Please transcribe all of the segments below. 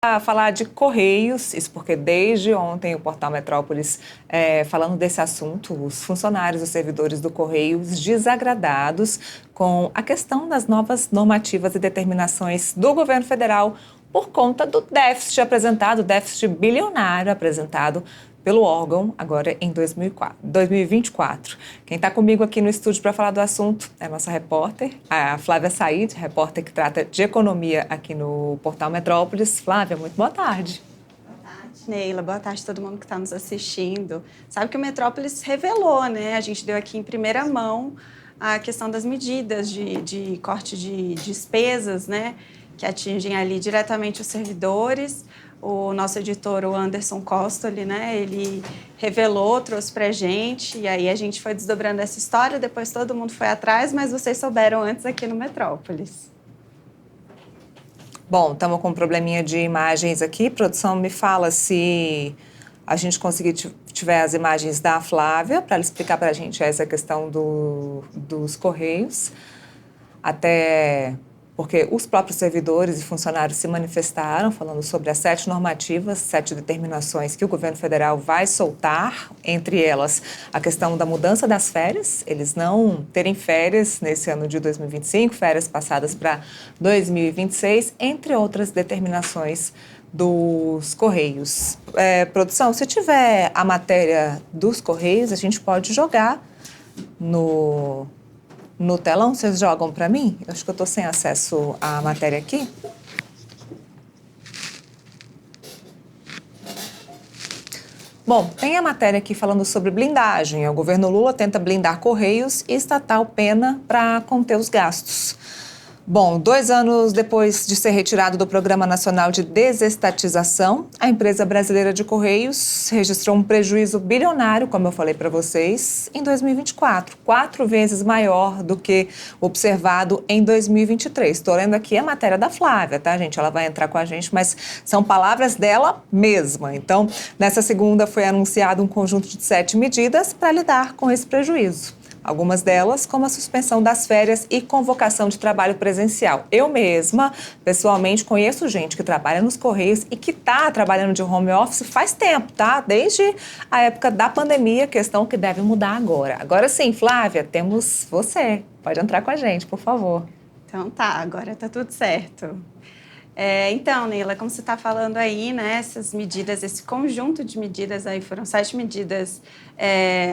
A falar de Correios, isso porque desde ontem o Portal Metrópolis falando desse assunto, os funcionários, os servidores do Correios desagradados com a questão das novas normativas e determinações do governo federal por conta do déficit bilionário apresentado pelo órgão agora em 2024. Quem está comigo aqui no estúdio para falar do assunto é a nossa repórter, a Flávia Said, repórter que trata de economia aqui no Portal Metrópolis. Flávia, muito boa tarde. Boa tarde, Neila. Boa tarde a todo mundo que está nos assistindo. Sabe que o Metrópolis revelou, né? A gente deu aqui em primeira mão a questão das medidas de corte de despesas, né? Que atingem ali diretamente os servidores. O nosso editor, o Anderson Costoli, né, ele revelou, trouxe pra gente, e aí a gente foi desdobrando essa história, depois todo mundo foi atrás, mas vocês souberam antes aqui no Metrópolis. Bom, estamos com um probleminha de imagens aqui. Produção, me fala se a gente conseguir tiver as imagens da Flávia, para ela explicar para a gente essa questão dos Correios, até porque os próprios servidores e funcionários se manifestaram falando sobre as 7 normativas, 7 determinações que o governo federal vai soltar, entre elas a questão da mudança das férias, eles não terem férias nesse ano de 2025, férias passadas para 2026, entre outras determinações dos Correios. Produção, se tiver a matéria dos Correios, a gente pode jogar no telão. Vocês jogam para mim? Eu acho que eu estou sem acesso à matéria aqui. Bom, tem a matéria aqui falando sobre blindagem. O governo Lula tenta blindar Correios e estatal pena para conter os gastos. Bom, 2 anos depois de ser retirado do Programa Nacional de Desestatização, a empresa brasileira de Correios registrou um prejuízo bilionário, como eu falei para vocês, em 2024, 4 vezes maior do que observado em 2023. Estou lendo aqui a matéria da Flávia, tá, gente? Ela vai entrar com a gente, mas são palavras dela mesma. Então, nessa segunda foi anunciado um conjunto de 7 medidas para lidar com esse prejuízo. Algumas delas, como a suspensão das férias e convocação de trabalho presencial. Eu mesma, pessoalmente, conheço gente que trabalha nos Correios e que está trabalhando de home office faz tempo, tá? Desde a época da pandemia, questão que deve mudar agora. Agora sim, Flávia, temos você. Pode entrar com a gente, por favor. Então tá, agora tá tudo certo. Então, Neila, como você está falando aí, né, essas medidas, esse conjunto de medidas aí, foram 7 medidas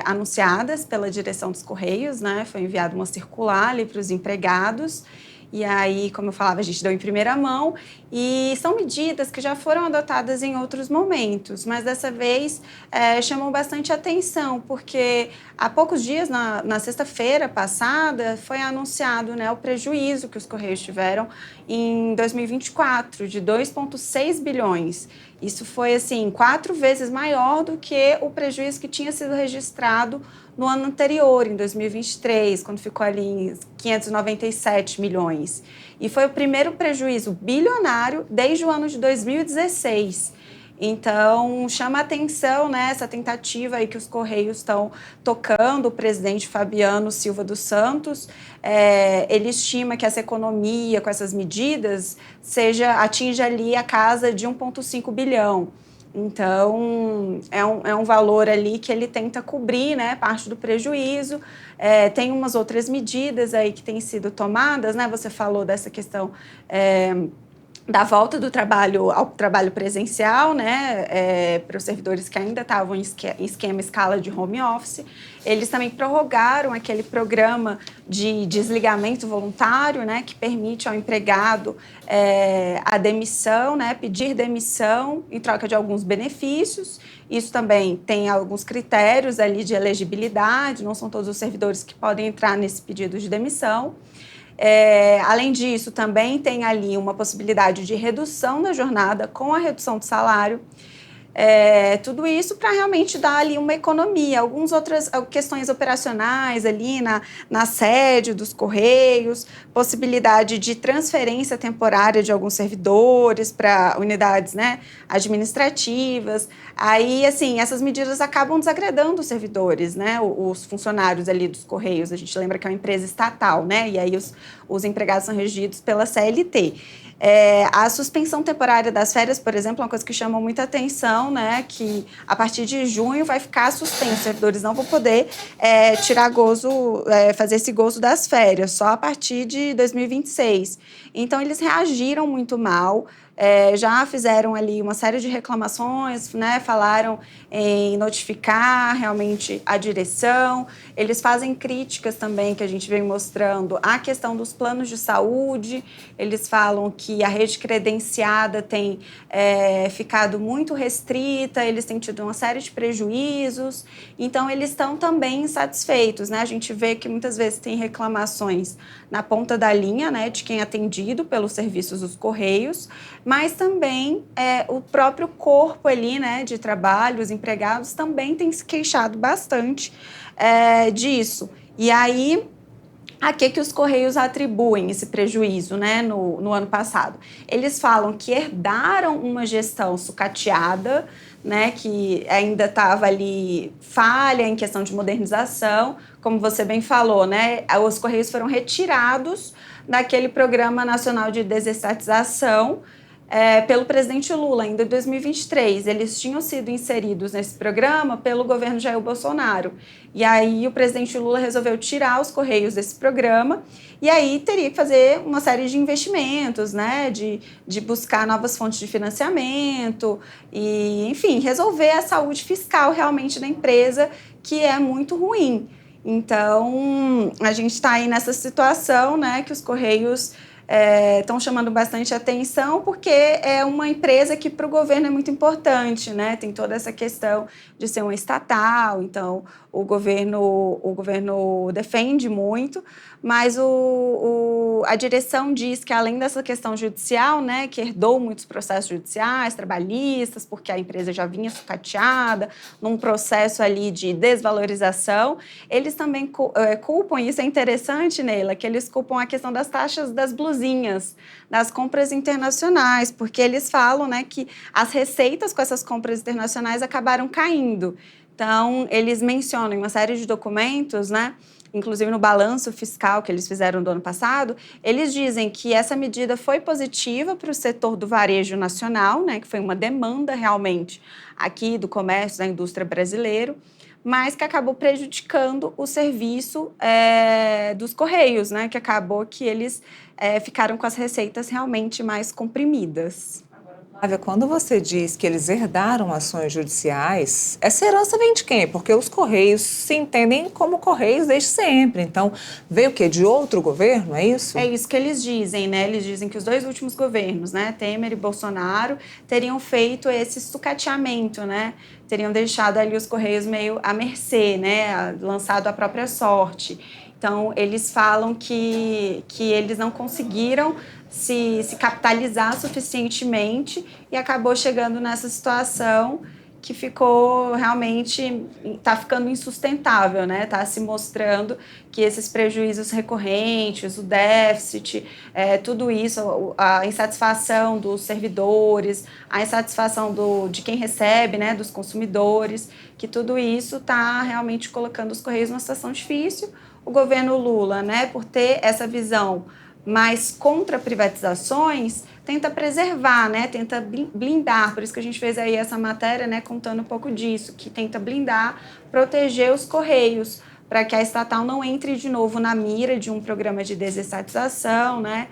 anunciadas pela direção dos Correios, né, foi enviada uma circular ali para os empregados, e aí, como eu falava, a gente deu em primeira mão, e são medidas que já foram adotadas em outros momentos, mas dessa vez chamam bastante atenção, porque há poucos dias, na sexta-feira passada, foi anunciado, né, o prejuízo que os Correios tiveram em 2024, de 2,6 bilhões. Isso foi, assim, 4 vezes maior do que o prejuízo que tinha sido registrado no ano anterior, em 2023, quando ficou ali em 597 milhões. E foi o primeiro prejuízo bilionário desde o ano de 2016. Então, chama a atenção, né, essa tentativa aí que os Correios estão tocando. O presidente Fabiano Silva dos Santos, ele estima que essa economia, com essas medidas, atinja ali a casa de 1,5 bilhão. Então, é um valor ali que ele tenta cobrir, né, parte do prejuízo. Tem umas outras medidas aí que têm sido tomadas, né? Você falou dessa questão da volta do trabalho ao trabalho presencial, né, para os servidores que ainda estavam em esquema escala de home office. Eles também prorrogaram aquele programa de desligamento voluntário, né, que permite ao empregado a demissão, né, pedir demissão em troca de alguns benefícios. Isso também tem alguns critérios ali de elegibilidade, não são todos os servidores que podem entrar nesse pedido de demissão. Além disso, também tem ali uma possibilidade de redução da jornada com a redução do salário. Tudo isso para realmente dar ali uma economia. Algumas outras questões operacionais ali na sede dos Correios, possibilidade de transferência temporária de alguns servidores para unidades, né, administrativas. Aí, assim, essas medidas acabam desagradando os servidores, né, os funcionários ali dos Correios. A gente lembra que é uma empresa estatal, né, e aí os empregados são regidos pela CLT. A suspensão temporária das férias, por exemplo, é uma coisa que chama muita atenção, né? Que a partir de junho vai ficar suspenso. Os servidores não vão poder tirar gozo, fazer esse gozo das férias, só a partir de 2026. Então, eles reagiram muito mal. Já fizeram ali uma série de reclamações, né? Falaram em notificar realmente a direção. Eles fazem críticas também, que a gente vem mostrando, à questão dos planos de saúde. Eles falam que a rede credenciada tem ficado muito restrita, eles têm tido uma série de prejuízos. Então, eles estão também insatisfeitos, né? A gente vê que muitas vezes tem reclamações na ponta da linha, né, de quem é atendido pelos serviços dos Correios, mas também o próprio corpo ali, né, de trabalho, os empregados também têm se queixado bastante disso. E aí, a que os Correios atribuem esse prejuízo, né, no ano passado? Eles falam que herdaram uma gestão sucateada, né, que ainda estava ali falha em questão de modernização, como você bem falou, né, os Correios foram retirados daquele Programa Nacional de Desestatização pelo presidente Lula, ainda em 2023. Eles tinham sido inseridos nesse programa pelo governo Jair Bolsonaro. E aí o presidente Lula resolveu tirar os Correios desse programa e aí teria que fazer uma série de investimentos, né, de buscar novas fontes de financiamento e, enfim, resolver a saúde fiscal realmente da empresa, que é muito ruim. Então, a gente está aí nessa situação, né, que os Correios estão chamando bastante atenção, porque é uma empresa que para o governo é muito importante, né? Tem toda essa questão de ser uma estatal, então o governo defende muito, mas a direção diz que, além dessa questão judicial, né, que herdou muitos processos judiciais, trabalhistas, porque a empresa já vinha sucateada, num processo ali de desvalorização, eles também culpam, e isso é interessante, Neila, que eles culpam a questão das taxas das blusinhas, das compras internacionais, porque eles falam, né, que as receitas com essas compras internacionais acabaram caindo. Então, eles mencionam em uma série de documentos, né, inclusive no balanço fiscal que eles fizeram do ano passado, eles dizem que essa medida foi positiva para o setor do varejo nacional, né, que foi uma demanda realmente aqui do comércio, da indústria brasileira, mas que acabou prejudicando o serviço dos Correios, né, que acabou que eles ficaram com as receitas realmente mais comprimidas. Flávia, quando você diz que eles herdaram ações judiciais, essa herança vem de quem? Porque os Correios se entendem como Correios desde sempre. Então, veio o quê? De outro governo, é isso? É isso que eles dizem, né? Eles dizem que os dois últimos governos, né, Temer e Bolsonaro, teriam feito esse sucateamento, né? Teriam deixado ali os Correios meio à mercê, né? Lançado à própria sorte. Então, eles falam que eles não conseguiram se capitalizar suficientemente e acabou chegando nessa situação que ficou realmente, está ficando insustentável, né? Está se mostrando que esses prejuízos recorrentes, o déficit, tudo isso, a insatisfação dos servidores, a insatisfação de quem recebe, né, dos consumidores, que tudo isso está realmente colocando os Correios numa situação difícil. O governo Lula, né, por ter essa visão mais contra privatizações, tenta preservar, né, tenta blindar, por isso que a gente fez aí essa matéria, né, contando um pouco disso, que tenta blindar, proteger os Correios, para que a estatal não entre de novo na mira de um programa de desestatização, né,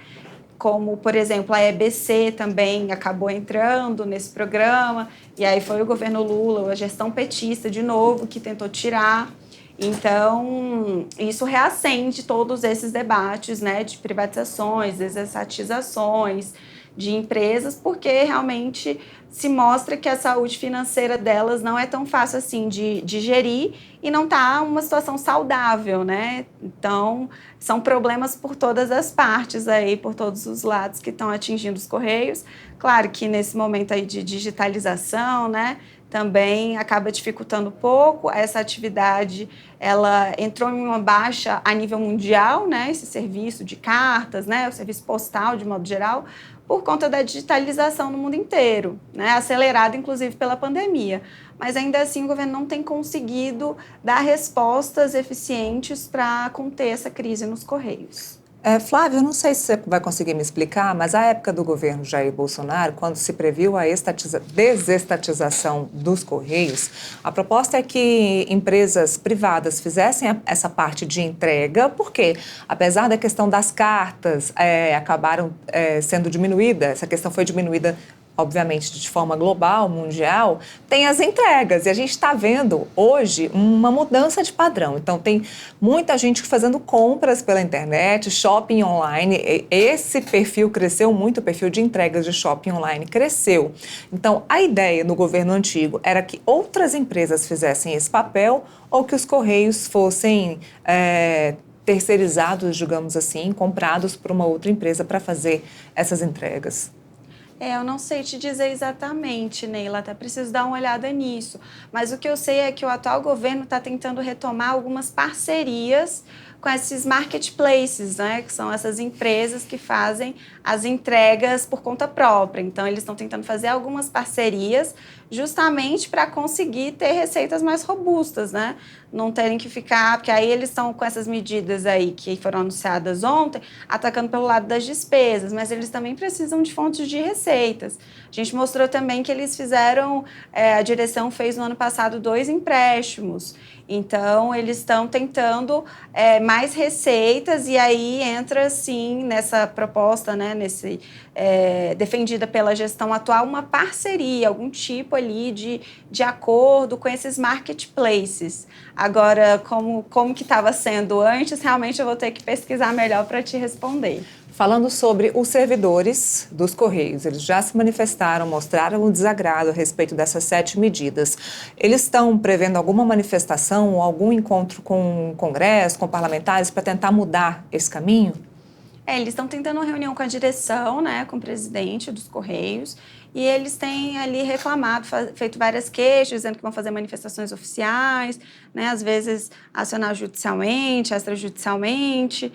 como, por exemplo, a EBC também acabou entrando nesse programa, e aí foi o governo Lula, a gestão petista de novo, que tentou tirar. Então, isso reacende todos esses debates, né, de privatizações, desestatizações de empresas, porque realmente se mostra que a saúde financeira delas não é tão fácil assim de gerir e não está uma situação saudável, né? Então, são problemas por todas as partes aí, por todos os lados que estão atingindo os Correios. Claro que nesse momento aí de digitalização, né, também acaba dificultando um pouco. Essa atividade, ela entrou em uma baixa a nível mundial, né, esse serviço de cartas, né, o serviço postal de modo geral, por conta da digitalização no mundo inteiro, né, acelerada inclusive pela pandemia. Mas ainda assim o governo não tem conseguido dar respostas eficientes para conter essa crise nos Correios. Flávio, eu não sei se você vai conseguir me explicar, mas a época do governo Jair Bolsonaro, quando se previu a desestatização dos Correios, a proposta é que empresas privadas fizessem essa parte de entrega, porque, apesar da questão das cartas acabaram sendo diminuída, essa questão foi diminuída obviamente de forma global, mundial, tem as entregas. E a gente está vendo hoje uma mudança de padrão. Então, tem muita gente fazendo compras pela internet, shopping online. Esse perfil cresceu muito, o perfil de entregas de shopping online cresceu. Então, a ideia no governo antigo era que outras empresas fizessem esse papel ou que os Correios fossem terceirizados, digamos assim, comprados por uma outra empresa para fazer essas entregas. Eu não sei te dizer exatamente, Neila, até preciso dar uma olhada nisso. Mas o que eu sei é que o atual governo está tentando retomar algumas parcerias com esses marketplaces, né, que são essas empresas que fazem as entregas por conta própria. Então, eles estão tentando fazer algumas parcerias justamente para conseguir ter receitas mais robustas, né? Não terem que ficar... Porque aí eles estão com essas medidas aí que foram anunciadas ontem, atacando pelo lado das despesas, mas eles também precisam de fontes de receitas. A gente mostrou também que eles fizeram... a direção fez no ano passado 2 empréstimos. Então, eles estão tentando mais receitas e aí entra, sim, nessa proposta, né, defendida pela gestão atual, uma parceria, algum tipo ali de acordo com esses marketplaces. Agora, como que estava sendo antes, realmente eu vou ter que pesquisar melhor para te responder. Falando sobre os servidores dos Correios, eles já se manifestaram, mostraram o desagrado a respeito dessas 7 medidas. Eles estão prevendo alguma manifestação ou algum encontro com o Congresso, com parlamentares, para tentar mudar esse caminho? Eles estão tentando uma reunião com a direção, né, com o presidente dos Correios, e eles têm ali reclamado, feito várias queixas, dizendo que vão fazer manifestações oficiais, né, às vezes acionar judicialmente, extrajudicialmente.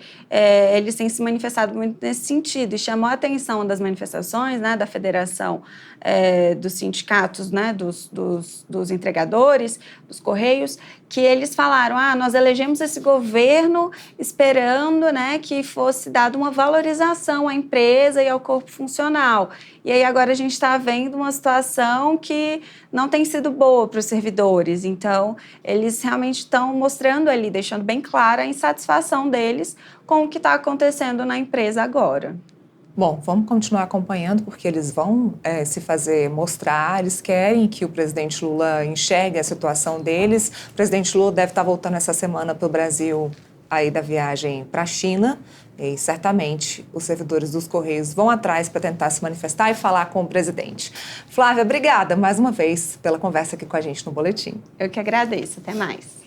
Eles têm se manifestado muito nesse sentido, e chamou a atenção das manifestações, né, da federação dos sindicatos, né, dos entregadores, dos Correios, que eles falaram, nós elegemos esse governo esperando, né, que fosse dada uma valorização à empresa e ao corpo funcional. E aí agora a gente está vendo uma situação que não tem sido boa para os servidores. Então, eles realmente estão mostrando ali, deixando bem clara a insatisfação deles com o que está acontecendo na empresa agora. Bom, vamos continuar acompanhando, porque eles vão se fazer mostrar, eles querem que o presidente Lula enxergue a situação deles. O presidente Lula deve estar voltando essa semana para o Brasil, aí da viagem para a China, e certamente os servidores dos Correios vão atrás para tentar se manifestar e falar com o presidente. Flávia, obrigada mais uma vez pela conversa aqui com a gente no Boletim. Eu que agradeço. Até mais.